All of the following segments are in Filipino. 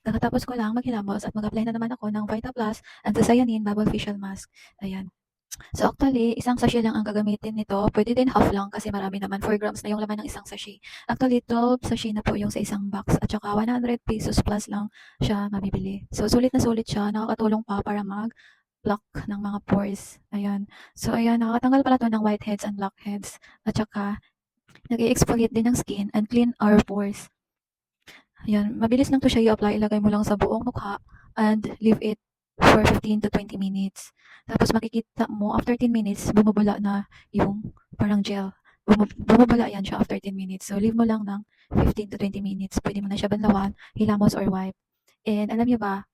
kakatapos ko lang maghilamos at mag-apply na naman ako ng Vitaplus Anthocyanin Bubble Facial Mask. Ayan. So actually, isang sachet lang ang gagamitin nito. Pwede din half lang kasi marami naman. 4 grams na yung laman ng isang sachet. Actually, 12 sachet na po yung sa isang box. At saka 100 pesos plus lang siya mabibili. So sulit na sulit siya. Nakakatulong pa para mag-block ng mga pores. Ayan. So ayan, nakakatanggal pala to ng whiteheads and blackheads. At saka, nag-i-exfoliate din ng skin and clean our pores. Ayan, mabilis lang to siya i-apply. Ilagay mo lang sa buong mukha and leave it for 15 to 20 minutes. Tapos makikita mo, after 10 minutes, bumubula na yung parang gel. Bumubula yan siya after 10 minutes. So, leave mo lang ng 15 to 20 minutes. Pwede mo na siya banlawan, hilamos or wipe. And alam niyo ba,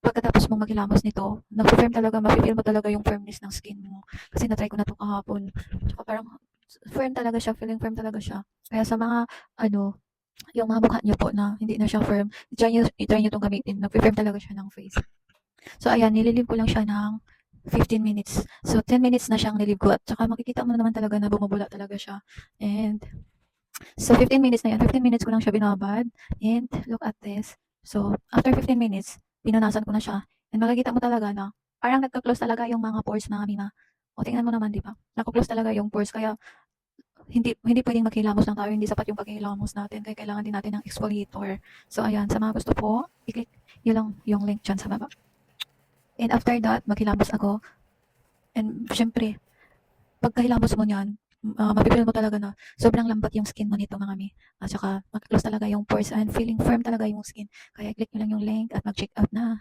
pagkatapos mong maghilamos nito, nag-firm talaga, mafe-feel mo talaga yung firmness ng skin mo. Kasi na-try ko na to kahapon. Tsaka parang firm talaga siya, feeling firm talaga siya. Kaya sa mga, yung mga mukha niyo po na hindi na siya firm, i-try niyo itong gamitin. Nag-firm talaga siya ng face. So, ayan, nililive ko lang siya ng 15 minutes. So, 10 minutes na siyang nilive ko. At saka makikita mo na naman talaga na bumubula talaga siya. And, so 15 minutes na yan. 15 minutes ko lang siya binabad. And, look at this. So, after 15 minutes, pinunasan ko na siya. And makikita mo talaga na parang nagka-close talaga yung mga pores namin na. O, tingnan mo naman, di ba? Nagka-close talaga yung pores. Kaya, hindi pwedeng maghilamos lang tayo. Hindi sapat yung paghilamos natin. Kaya kailangan din natin ng exfoliator. So, ayan. Sa mga gusto po, i-click nyo lang yung link dyan sa baba. And after that, maghilamos ako. And syempre, pagkahilamos mo niyan, mapipil mo talaga na sobrang lambat yung skin mo nito mga mi. At saka, mag-close talaga yung pores and feeling firm talaga yung skin. Kaya click nyo lang yung link at mag-check out na.